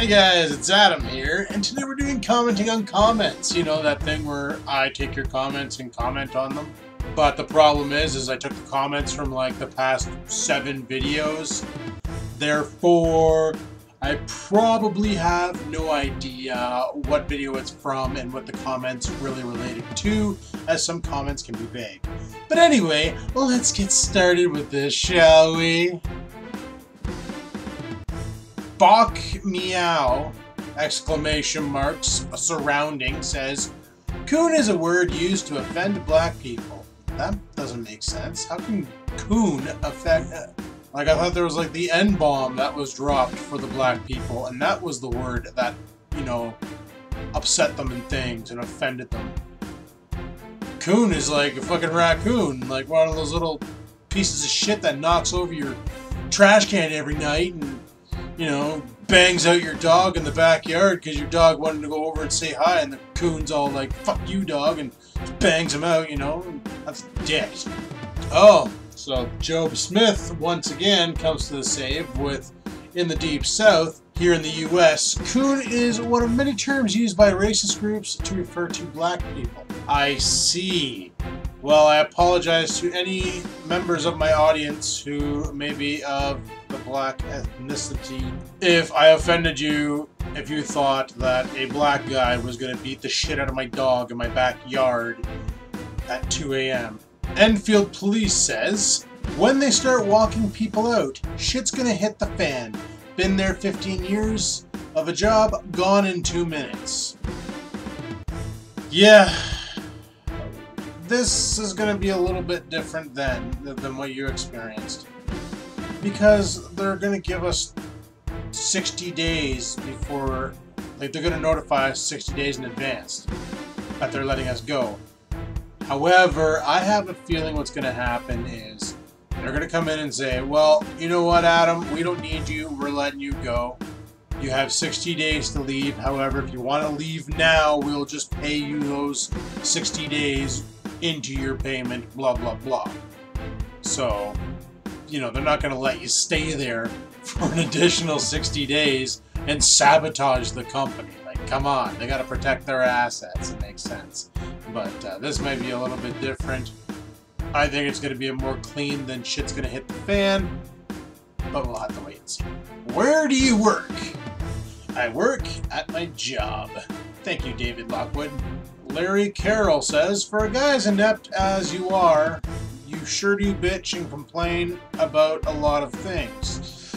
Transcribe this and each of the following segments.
Hey guys, it's Adam here, and today we're doing commenting on comments. You know, that thing where I take your comments and comment on them. But the problem is I took the comments from like the past 7 videos. Therefore, I probably have no idea what video it's from and what the comments really related to, as some comments can be vague. But anyway, let's get started with this, shall we? Bok meow! Exclamation marks surrounding says, "Coon is a word used to offend black people." That doesn't make sense. How can coon affect... Like, I thought there was like the N-bomb that was dropped for the black people, and that was the word that, you know, upset them and things and offended them. Coon is like a fucking raccoon, like one of those little pieces of shit that knocks over your trash can every night and, you know, bangs out your dog in the backyard because your dog wanted to go over and say hi, and the coon's all like, "Fuck you, dog," and just bangs him out, you know? That's dick. Oh, so Job Smith once again comes to the save with, in the Deep South, here in the US, coon is one of many terms used by racist groups to refer to black people. I see. Well, I apologize to any members of my audience who may be of the black ethnicity if I offended you, if you thought that a black guy was going to beat the shit out of my dog in my backyard at 2 a.m. Enfield Police says, "When they start walking people out, shit's going to hit the fan. Been there 15 years of a job, gone in 2 minutes." Yeah. This is going to be a little bit different than what you experienced. Because they're going to give us 60 days before, like they're going to notify us 60 days in advance that they're letting us go. However, I have a feeling what's going to happen is they're going to come in and say, "Well, you know what, Adam, we don't need you, we're letting you go. You have 60 days to leave. However, if you want to leave now, we'll just pay you those 60 days into your payment, blah, blah, blah." So, you know, they're not going to let you stay there for an additional 60 days and sabotage the company. Like, come on, they got to protect their assets. It makes sense. But this might be a little bit different. I think it's going to be a more clean than shit's going to hit the fan. But we'll have to wait and see. Where do you work? I work at my job. Thank you, David Lockwood. Larry Carroll says, "For a guy as inept as you are, you sure do bitch and complain about a lot of things."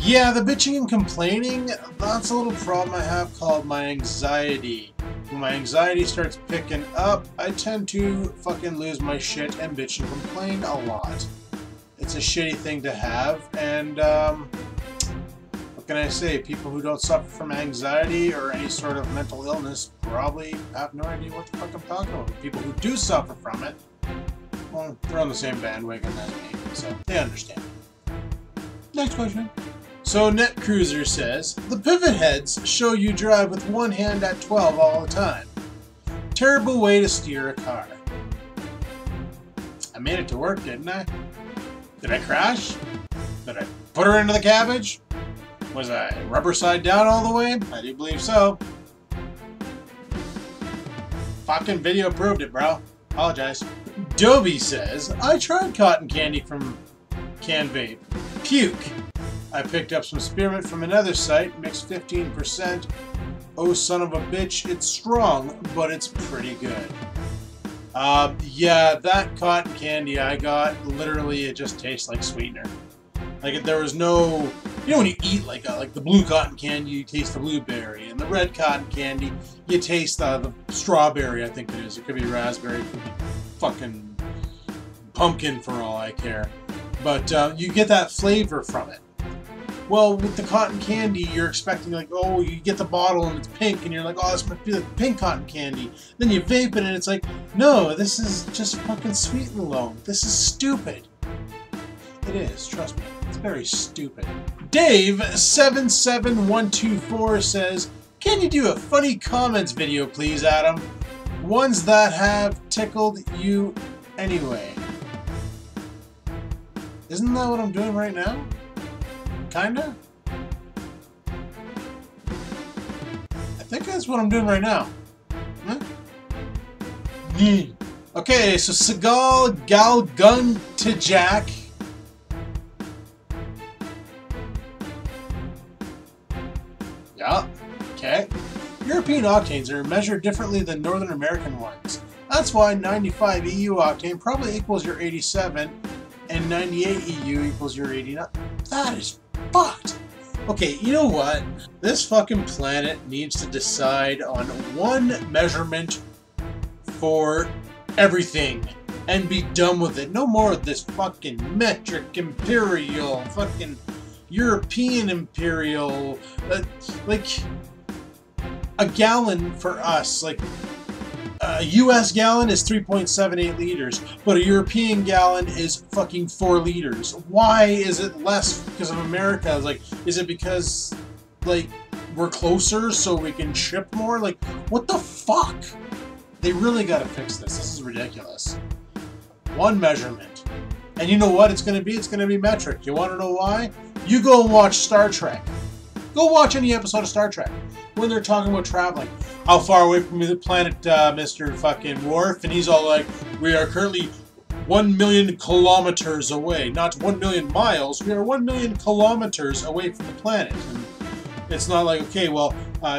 Yeah, the bitching and complaining, that's a little problem I have called my anxiety. When my anxiety starts picking up, I tend to fucking lose my shit and bitch and complain a lot. It's a shitty thing to have, and what can I say? People who don't suffer from anxiety or any sort of mental illness probably have no idea what the fuck I'm talking about. People who do suffer from it, well, they're on the same bandwagon as me, so they understand. Next question. So NetCruiser says, "The pivot heads show you drive with one hand at 12 all the time. Terrible way to steer a car." I made it to work, didn't I? Did I crash? Did I put her into the cabbage? Was I rubber side down all the way? I do believe so. Fucking video proved it, bro. Apologize. Dobie says, "I tried cotton candy from Can Vape. Puke. I picked up some spearmint from another site, mixed 15%. Oh, son of a bitch, it's strong, but it's pretty good." Yeah, that cotton candy I got, literally, it just tastes like sweetener. Like, there was no... You know when you eat like the blue cotton candy, you taste the blueberry, and the red cotton candy, you taste the strawberry, I think it is. It could be raspberry, it could be fucking pumpkin for all I care. But you get that flavor from it. Well, with the cotton candy, you're expecting like, oh, you get the bottle and it's pink, and you're like, oh, this must be like pink cotton candy. Then you vape it, and it's like, no, this is just fucking sweet and low. This is stupid. It is, trust me. It's very stupid. Dave77124 says, "Can you do a funny comments video, please, Adam? Ones that have tickled you anyway." Isn't that what I'm doing right now? Kinda? think that's what I'm doing right now. Huh? Okay, so Seagal Gal Gun to Jack. Yeah, okay. European octanes are measured differently than Northern American ones. That's why 95 EU octane probably equals your 87 and 98 EU equals your 89. That is fucked. Okay, you know what? This fucking planet needs to decide on one measurement for everything and be done with it. No more of this fucking metric, imperial, fucking European imperial. Like, a gallon for us, like, a US gallon is 3.78 liters, but a European gallon is fucking 4 liters. Why is it less because of America? Like, is it because, like, we're closer so we can ship more? Like, what the fuck? They really gotta fix this. This is ridiculous. One measurement. And you know what it's gonna be? It's gonna be metric. You wanna know why? You go and watch Star Trek. Go watch any episode of Star Trek when they're talking about traveling. How far away from the planet, Mr. fucking Worf? And he's all like, we are currently 1 million kilometers away. Not 1 million miles. We are 1 million kilometers away from the planet. And it's not like, okay, well,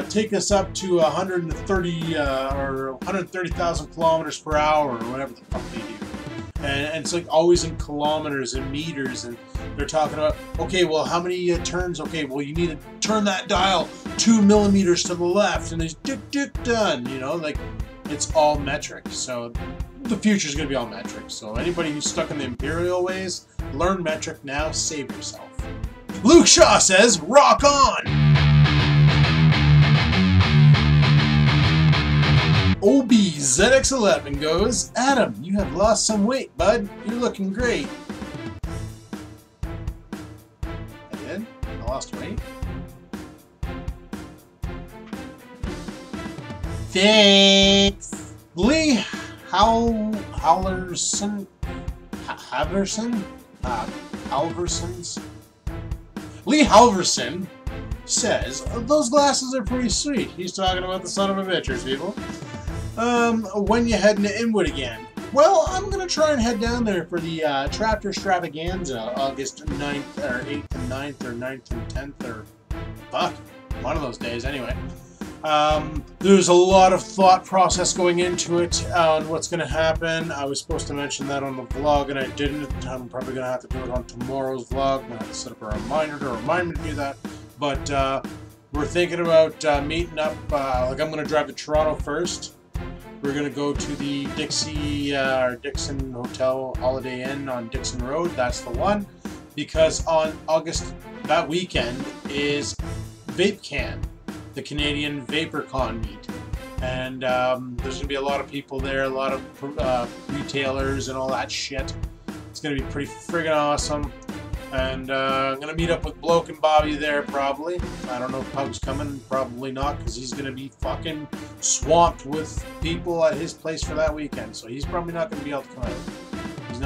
take us up to 130 or 130,000 kilometers per hour or whatever the fuck they do. And it's like always in kilometers and meters, and they're talking about, okay, well, how many turns? Okay, well, you need to turn that dial 2 millimeters to the left, and it's done, you know, like, it's all metric. So the future's gonna be all metric. So anybody who's stuck in the imperial ways, learn metric now, save yourself. Luke Shaw says, rock on! OBZX11 goes, Adam, you have lost some weight, bud. You're looking great. I did? I lost weight? Thanks. Lee Halverson? Halversons? Lee Halverson says, those glasses are pretty sweet. He's talking about the son of a bitchers, people. When you heading to Inwood again? Well, I'm gonna try and head down there for the Traptor Extravaganza, August 9th, or 8th and 9th, or 9th and 10th, or fuck, one of those days anyway. There's a lot of thought process going into it on what's gonna happen. I was supposed to mention that on the vlog and I didn't. I'm probably gonna have to do it on tomorrow's vlog. I'm gonna have to set up a reminder to remind me to do that. But we're thinking about meeting up, like I'm gonna drive to Toronto first. We're going to go to the Dixon Hotel Holiday Inn on Dixon Road. That's the one. Because on August, that weekend, is VapeCon, the Canadian VaporCon meet. And there's going to be a lot of people there, a lot of retailers and all that shit. It's going to be pretty friggin' awesome. And I'm going to meet up with Bloke and Bobby there, probably. I don't know if Pug's coming. Probably not, because he's going to be fucking swamped with people at his place for that weekend. So he's probably not going to be able to come out.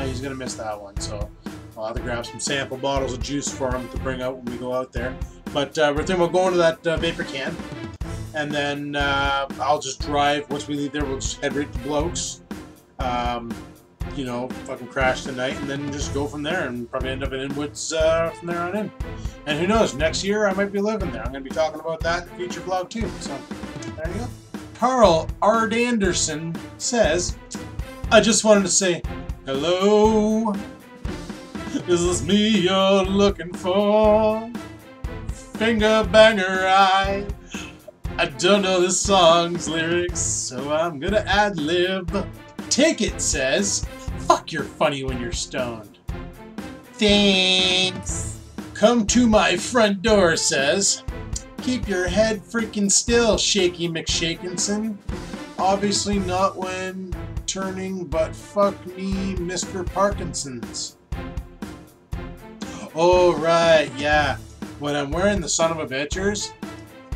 He's going to miss that one. So I'll have to grab some sample bottles of juice for him to bring out when we go out there. But we're thinking about going to that VaporCon. And then I'll just drive. Once we leave there, we'll just head right to Bloke's. You know, fucking crash the night and then just go from there and probably end up in Inwoods from there on in. And who knows, next year I might be living there. I'm going to be talking about that in the future vlog too. So, there you go. Carl Ard Anderson says, I just wanted to say, hello, is this me you're looking for? Finger banger I don't know this song's lyrics, so I'm going to ad-lib. Ticket says, fuck, you're funny when you're stoned. Thanks. Come to my front door says, keep your head freaking still, Shaky McShakinson. Obviously not when turning, but fuck me, Mr. Parkinson's. Oh, right, yeah. When I'm wearing the son of a bitchers,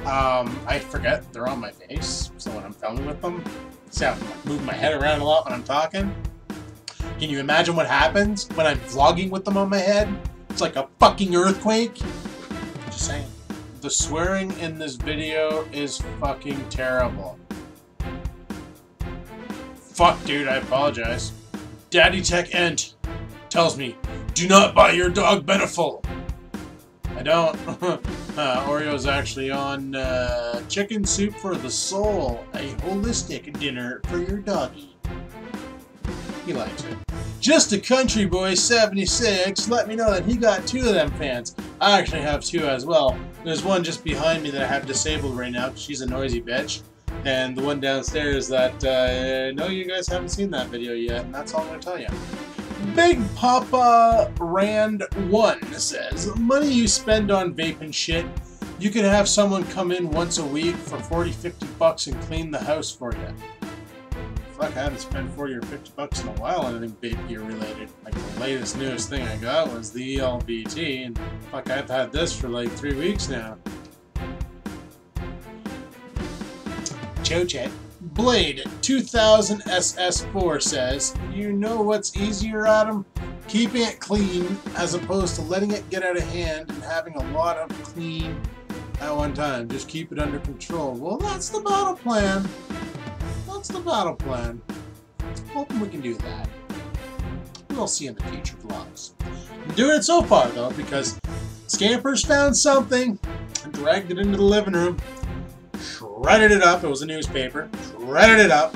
I forget they're on my face, so when I'm filming with them, see how I'm moving my head around a lot when I'm talking? Can you imagine what happens when I'm vlogging with them on my head? It's like a fucking earthquake. Just saying. the swearing in this video is fucking terrible. Fuck, dude, I apologize. Daddy Tech Ent tells me, do not buy your dog Beneful. I don't. Oreo's actually on Chicken Soup for the Soul, a holistic dinner for your doggy. He likes it. Just a Country Boy 76 let me know that he got 2 of them fans. I actually have 2 as well. There's one just behind me that I have disabled right now because she's a noisy bitch. And the one downstairs that I know you guys haven't seen that video yet, and that's all I'm going to tell you. Big Papa Rand 1 says, money you spend on vaping shit, you could have someone come in once a week for 40-50 bucks and clean the house for you. Fuck, I haven't spent 40 or 50 bucks in a while on anything vape gear related. Like the latest newest thing I got was the ELBT, and fuck, I've had this for like 3 weeks now. Chochet. Blade 2000 SS4 says, you know what's easier, Adam? Keeping it clean as opposed to letting it get out of hand and having a lot of clean at one time. Just keep it under control. Well, that's the battle plan. That's the battle plan. Hoping we can do that. We'll see in the future vlogs. I'm doing it so far, though, because Scampers found something and dragged it into the living room. Shredded it up. It was a newspaper. Shredded it up.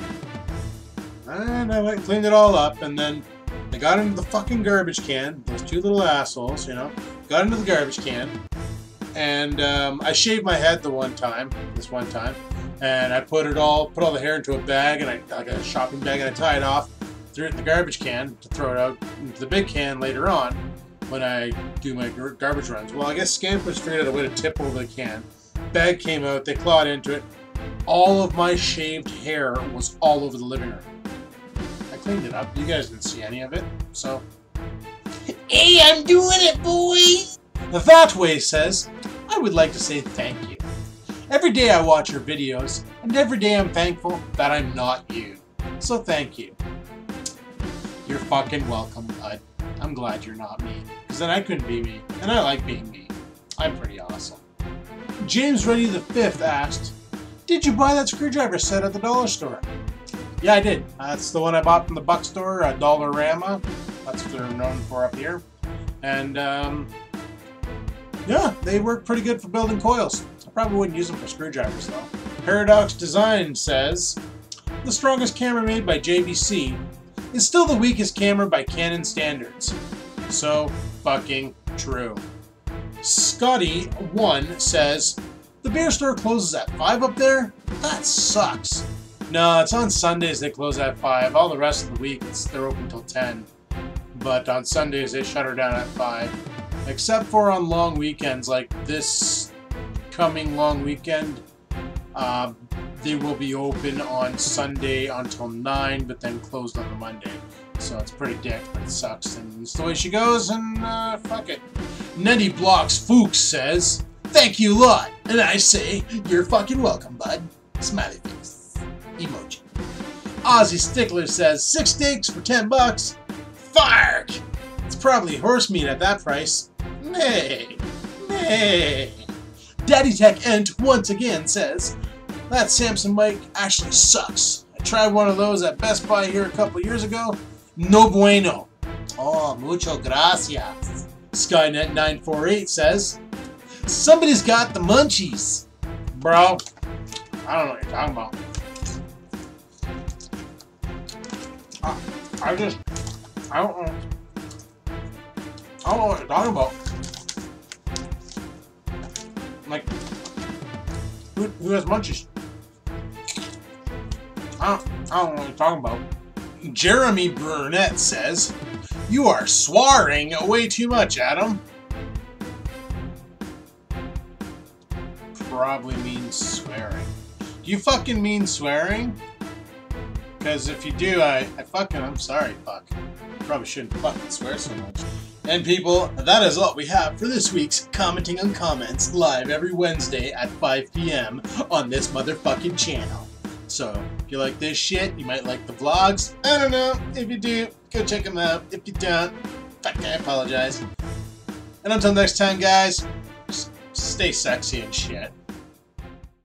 And I went and cleaned it all up. And then they got into the fucking garbage can. Those 2 little assholes, you know. Got into the garbage can. And I shaved my head this one time. And I put all the hair into a bag, and like a shopping bag, and I tied it off. Threw it in the garbage can to throw it out into the big can later on when I do my garbage runs. Well, I guess Scampers figured out a way to tip over the can. Bag came out, they clawed into it. All of my shaved hair was all over the living room. I cleaned it up. You guys didn't see any of it, so. Hey, I'm doing it, boys! That way says, I would like to say thank you. Every day I watch your videos, and every day I'm thankful that I'm not you. So thank you. You're fucking welcome, bud. I'm glad you're not me, because then I couldn't be me, and I like being me. I'm pretty awesome. James Reddy the 5th asked, did you buy that screwdriver set at the dollar store? Yeah, I did. That's the one I bought from the Buck store at Dollarama. That's what they're known for up here. And, yeah, they work pretty good for building coils. I probably wouldn't use them for screwdrivers, though. Paradox Design says, the strongest camera made by JVC is still the weakest camera by Canon standards. So fucking true. Scotty1 says, the beer store closes at 5 up there? That sucks. No, it's on Sundays they close at 5. All the rest of the week they're open until 10. But on Sundays they shut her down at 5. Except for on long weekends like this coming long weekend. They will be open on Sunday until 9, but then closed on the Monday. So it's pretty dick, but it sucks. And it's the way she goes, and fuck it. Nettie Blocks Fuchs says, thank you a lot. And I say, you're fucking welcome, bud. Smiley face. Emoji. Ozzy Stickler says, 6 steaks for 10 bucks. Fark! It's probably horse meat at that price. Nay. Nay. Daddy Tech Ent once again says, that Samson mic actually sucks. I tried one of those at Best Buy here a couple years ago. No bueno. Oh, mucho gracias. Skynet 948 says, somebody's got the munchies. Bro, I don't know what you're talking about. I don't know. I don't know what you're talking about. Like, who has munchies? I don't know what you're talking about. Jeremy Burnett says, you are swearing way too much, Adam. Probably means swearing. Do you fucking mean swearing? Because if you do, I'm sorry, fuck. Probably shouldn't fucking swear so much. And people, that is all we have for this week's Commenting on Comments, live every Wednesday at 5 p.m. on this motherfucking channel. So, if you like this shit, you might like the vlogs. I don't know. If you do, go check them out. If you don't, fuck, I apologize. And until next time, guys, stay sexy and shit.